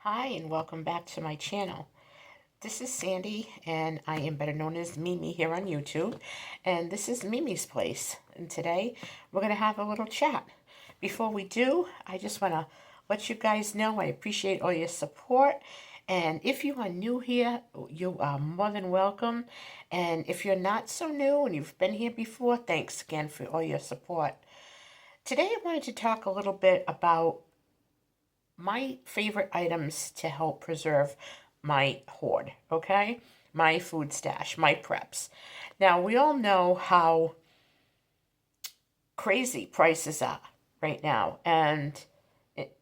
Hi and welcome back to my channel. This is Sandy and I am better known as Mimi here on YouTube, and this is Mimi's Place, and today we're going to have a little chat. Before we do, I just want to let you guys know I appreciate all your support, and if you are new here, you are more than welcome, and if you're not so new and you've been here before, thanks again for all your support. Today I wanted to talk a little bit about my favorite items to help preserve my hoard, okay? My food stash, my preps. Now, we all know how crazy prices are right now, and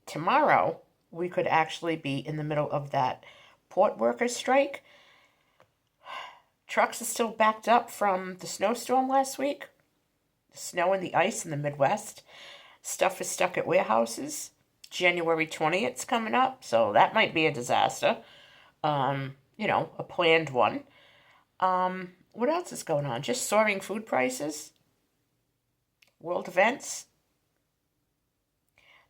tomorrow we could actually be in the middle of that port workers strike. Trucks are still backed up from the snowstorm last week, the snow and the ice in the Midwest. Stuff is stuck at warehouses. January 20th is coming up, so that might be a disaster. A planned one. What else is going on? Just soaring food prices, world events.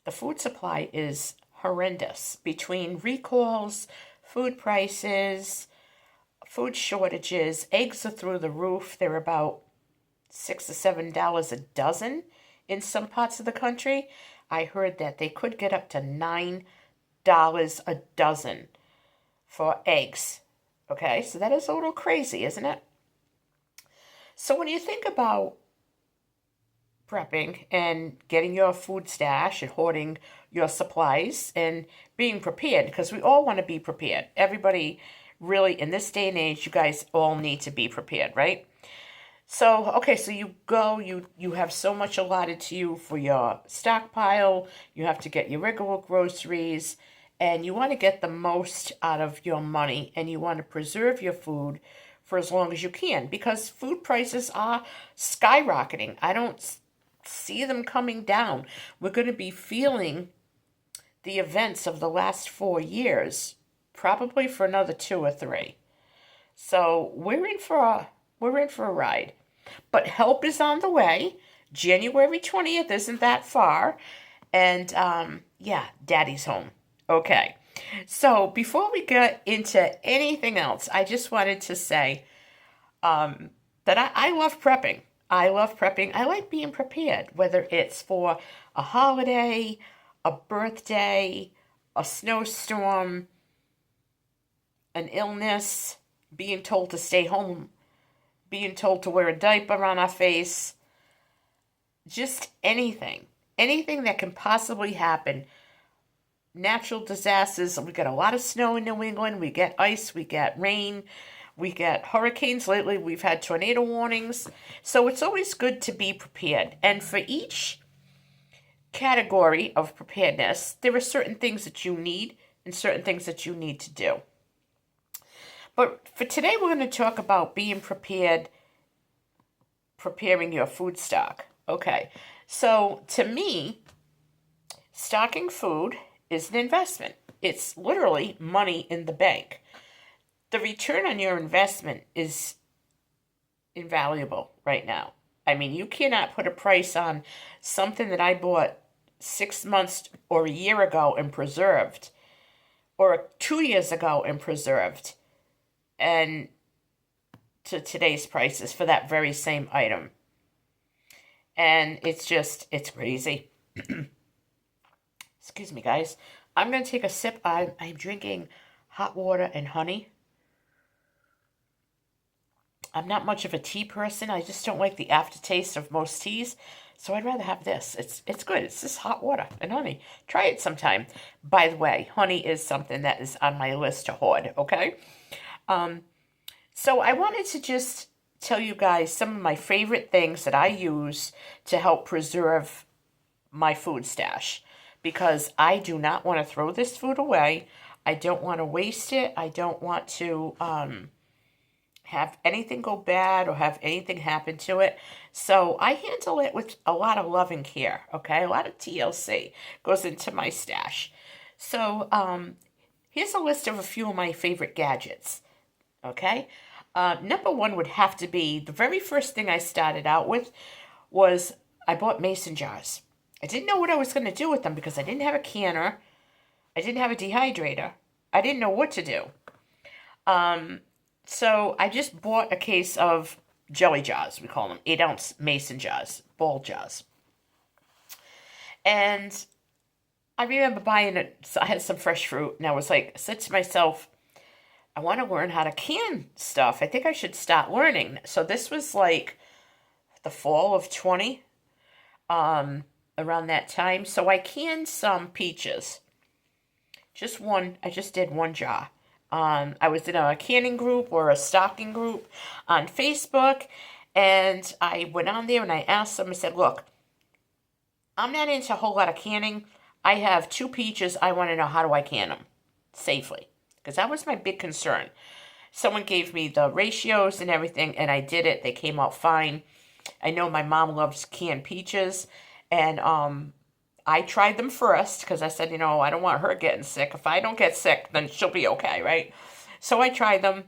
The food supply is horrendous between recalls, food prices, food shortages. Eggs are through the roof. They're about $6 or $7 a dozen in some parts of the country. I heard that they could get up to $9 a dozen for eggs. Okay, so that is a little crazy, isn't it? So when you think about prepping and getting your food stash and hoarding your supplies and being prepared, because we all want to be prepared. Everybody really, in this day and age, you guys all need to be prepared, right? So, okay, so you have so much allotted to you for your stockpile. You have to get your regular groceries, and you want to get the most out of your money, and you want to preserve your food for as long as you can, because food prices are skyrocketing. I don't see them coming down. We're going to be feeling the events of the last 4 years, probably for another 2 or 3. So we're in for a ride. But help is on the way. January 20th isn't that far. And Daddy's home. Okay. So before we get into anything else, I just wanted to say that I love prepping. I love prepping. I like being prepared, whether it's for a holiday, a birthday, a snowstorm, an illness, being told to stay home, being told to wear a diaper on our face, just anything that can possibly happen. Natural disasters, we get a lot of snow in New England, we get ice, we get rain, we get hurricanes. Lately we've had tornado warnings, so it's always good to be prepared. And for each category of preparedness, there are certain things that you need and certain things that you need to do. But for today, we're going to talk about being prepared, preparing your food stock. Okay, so to me, stocking food is an investment. It's literally money in the bank. The return on your investment is invaluable right now. I mean, you cannot put a price on something that I bought 6 months or a year ago and preserved, or 2 years ago and preserved, and to today's prices for that very same item. And it's crazy. Excuse me, guys. I'm going to take a sip. I'm drinking hot water and honey. I'm not much of a tea person. I just don't like the aftertaste of most teas. So I'd rather have this. It's good. It's just hot water and honey. Try it sometime. By the way, honey is something that is on my list to hoard, okay? So I wanted to just tell you guys some of my favorite things that I use to help preserve my food stash, because I do not want to throw this food away. I don't want to waste it. I don't want to have anything go bad or have anything happen to it. So I handle it with a lot of love and care, okay? A lot of TLC goes into my stash. So here's a list of a few of my favorite gadgets. Okay, number one would have to be, the very first thing I started out with was I bought mason jars. I didn't know what I was going to do with them because I didn't have a canner. I didn't have a dehydrator. I didn't know what to do. So I just bought a case of jelly jars, we call them, 8-ounce mason jars, ball jars. And I remember buying it, so I had some fresh fruit, and I was like, I said to myself, I want to learn how to can stuff. I think I should start learning. So this was like the fall of 20, around that time. So I canned some peaches. Just one, I just did one jar. I was in a canning group or a stocking group on Facebook, and I went on there and I asked them, I said, look, I'm not into a whole lot of canning. I have 2 peaches. I want to know, how do I can them safely? Because that was my big concern. Someone gave me the ratios and everything, and I did it. They came out fine. I know my mom loves canned peaches, and I tried them first because I said, I don't want her getting sick. If I don't get sick, then she'll be okay, right? So I tried them,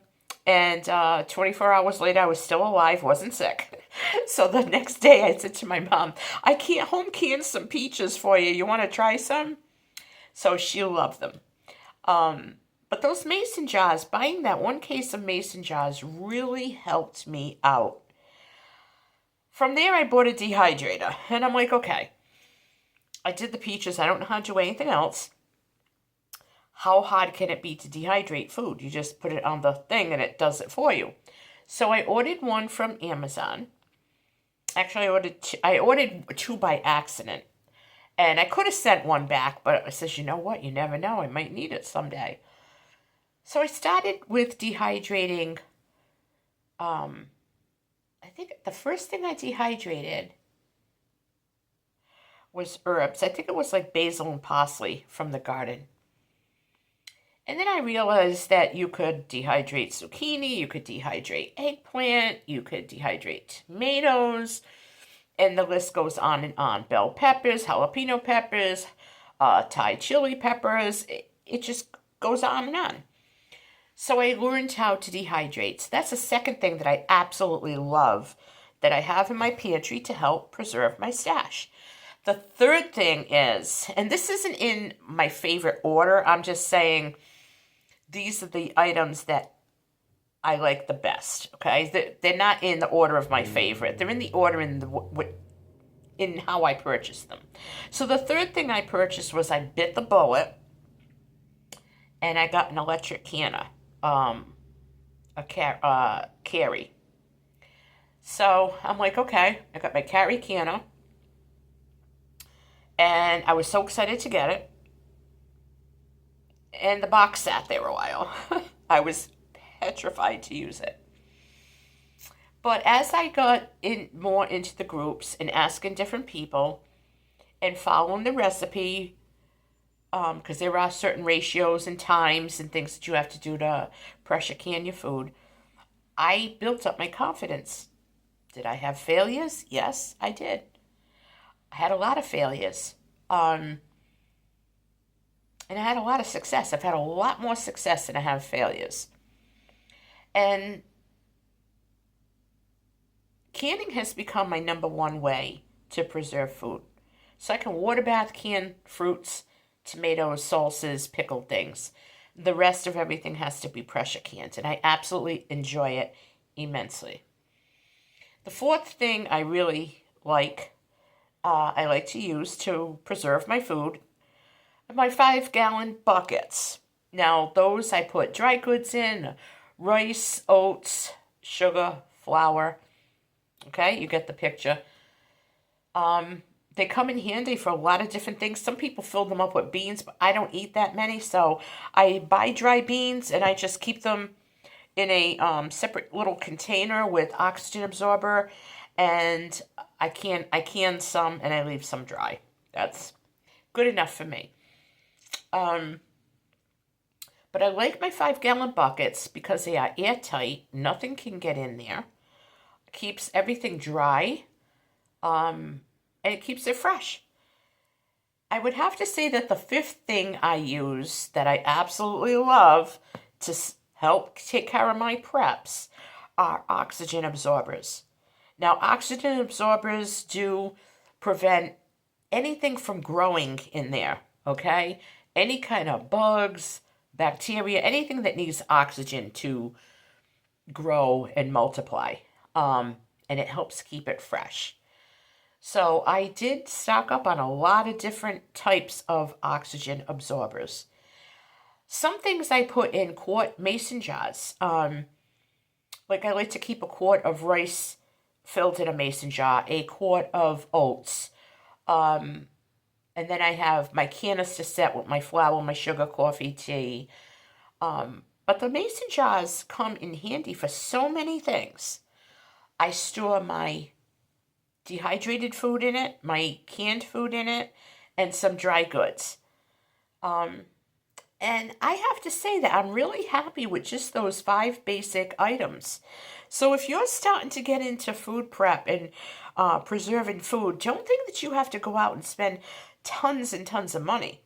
and 24 hours later, I was still alive, wasn't sick. So the next day, I said to my mom, I can't home can some peaches for you. You want to try some? So she loved them. But those mason jars, buying that one case of mason jars really helped me out. From there, I bought a dehydrator, and I'm like, okay, I did the peaches. I don't know how to do anything else. How hard can it be to dehydrate food? You just put it on the thing, and it does it for you. So I ordered one from Amazon. Actually, I ordered 2 by accident. And I could have sent one back, but I says, you know what? You never know. I might need it someday. So I started with dehydrating. I think the first thing I dehydrated was herbs. I think it was like basil and parsley from the garden. And then I realized that you could dehydrate zucchini, you could dehydrate eggplant, you could dehydrate tomatoes, and the list goes on and on. Bell peppers, jalapeno peppers, Thai chili peppers. It just goes on and on. So I learned how to dehydrate. So that's the second thing that I absolutely love that I have in my pantry to help preserve my stash. The third thing is, and this isn't in my favorite order, I'm just saying these are the items that I like the best, okay? They're not in the order of my favorite. They're in the order in how I purchased them. So the third thing I purchased was I bit the bullet, and I got an electric canner. Carry. So I'm like, okay, I got my carry canner, and I was so excited to get it. And the box sat there a while. I was petrified to use it. But as I got more into the groups and asking different people and following the recipe, because there are certain ratios and times and things that you have to do to pressure can your food, I built up my confidence. Did I have failures? Yes, I did. I had a lot of failures. And I had a lot of success. I've had a lot more success than I have failures. And canning has become my number one way to preserve food. So I can water bath can fruits, tomatoes, salsas, pickled things. The rest of everything has to be pressure canned, and I absolutely enjoy it immensely. The fourth thing I really like, I like to use to preserve my food, are my 5-gallon buckets. Now, those I put dry goods in, rice, oats, sugar, flour. Okay, you get the picture. They come in handy for a lot of different things. Some people fill them up with beans, but I don't eat that many, so I buy dry beans and I just keep them in a separate little container with oxygen absorber, and I can some and I leave some dry. That's good enough for me. But I like my 5-gallon buckets because they are airtight. Nothing can get in there. It keeps everything dry. And it keeps it fresh. I would have to say that the fifth thing I use that I absolutely love to help take care of my preps are oxygen absorbers. Now, oxygen absorbers do prevent anything from growing in there, okay? Any kind of bugs, bacteria, anything that needs oxygen to grow and multiply. And it helps keep it fresh. So I did stock up on a lot of different types of oxygen absorbers. Some things I put in quart mason jars. Like I like to keep a quart of rice filled in a mason jar, a quart of oats. And then I have my canister set with my flour, my sugar, coffee, tea. But the mason jars come in handy for so many things. I store my dehydrated food in it, my canned food in it, and some dry goods. And I have to say that I'm really happy with just those 5 basic items. So if you're starting to get into food prep and preserving food, don't think that you have to go out and spend tons and tons of money.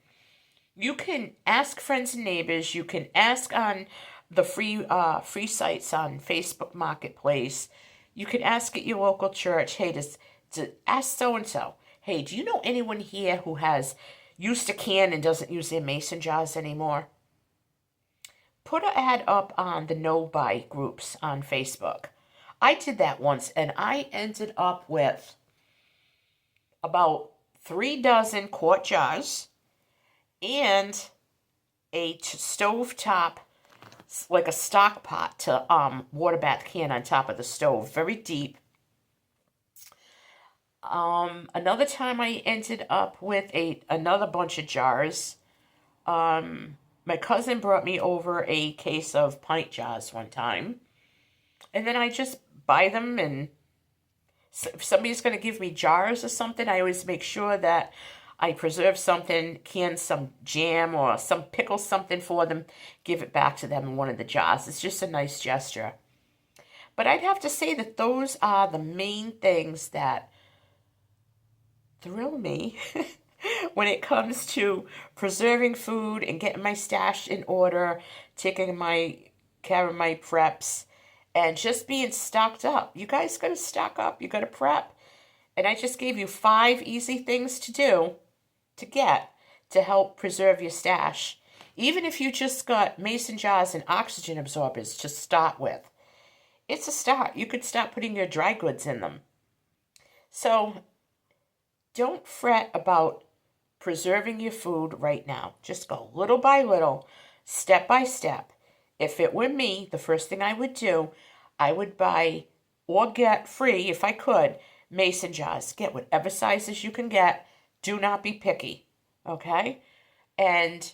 You can ask friends and neighbors. You can ask on the free sites on Facebook Marketplace. You can ask at your local church, hey, ask so-and-so, hey, do you know anyone here who has used a can and doesn't use their mason jars anymore? Put an ad up on the no-buy groups on Facebook. I did that once, and I ended up with about 3 dozen quart jars and a stovetop, like a stock pot to water bath can on top of the stove, very deep. Another time I ended up with another bunch of jars. My cousin brought me over a case of pint jars one time. And then I just buy them, and if somebody's going to give me jars or something, I always make sure that I preserve something, can some jam or some pickle something for them, give it back to them in one of the jars. It's just a nice gesture. But I'd have to say that those are the main things that thrill me when it comes to preserving food and getting my stash in order, taking care of my preps, and just being stocked up. You guys got to stock up. You got to prep. And I just gave you 5 easy things to do, to get, to help preserve your stash. Even if you just got mason jars and oxygen absorbers to start with. It's a start. You could start putting your dry goods in them. So don't fret about preserving your food right now. Just go little by little, step by step. If it were me, the first thing I would do, I would buy or get free, if I could, mason jars. Get whatever sizes you can get. Do not be picky, okay? And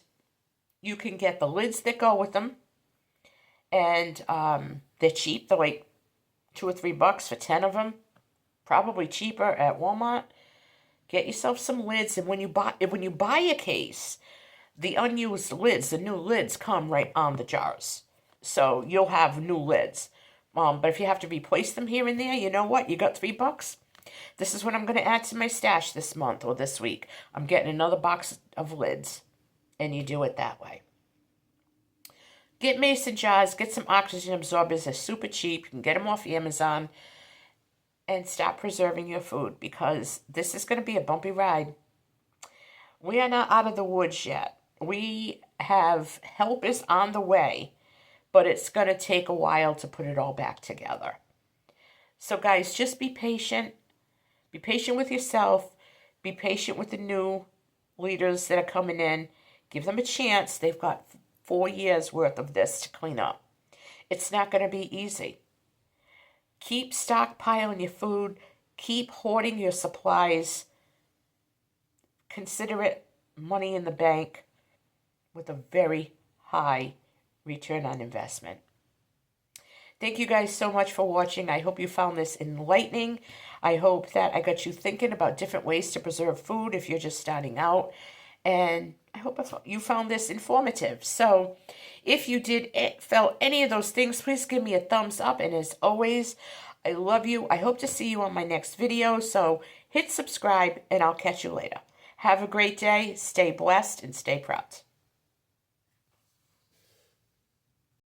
you can get the lids that go with them. And they're cheap. They're like $2 or $3 for 10 of them. Probably cheaper at Walmart. Get yourself some lids, and when you buy a case, the unused lids, the new lids come right on the jars. So you'll have new lids. But if you have to replace them here and there, you know what? You got $3. This is what I'm going to add to my stash this month or this week. I'm getting another box of lids, and you do it that way. Get mason jars, get some oxygen absorbers. They're super cheap. You can get them off Amazon. And start preserving your food, because this is going to be a bumpy ride. We are not out of the woods yet. We have help is on the way, but it's going to take a while to put it all back together. So guys, just be patient. Be patient with yourself. Be patient with the new leaders that are coming in. Give them a chance. They've got 4 years worth of this to clean up. It's not going to be easy. Keep stockpiling your food. Keep hoarding your supplies. Consider it money in the bank with a very high return on investment. Thank you guys so much for watching. I hope you found this enlightening. I hope that I got you thinking about different ways to preserve food if you're just starting out. And I hope you found this informative. So if you felt any of those things, please give me a thumbs up. And as always, I love you. I hope to see you on my next video. So hit subscribe, and I'll catch you later. Have a great day. Stay blessed and stay proud.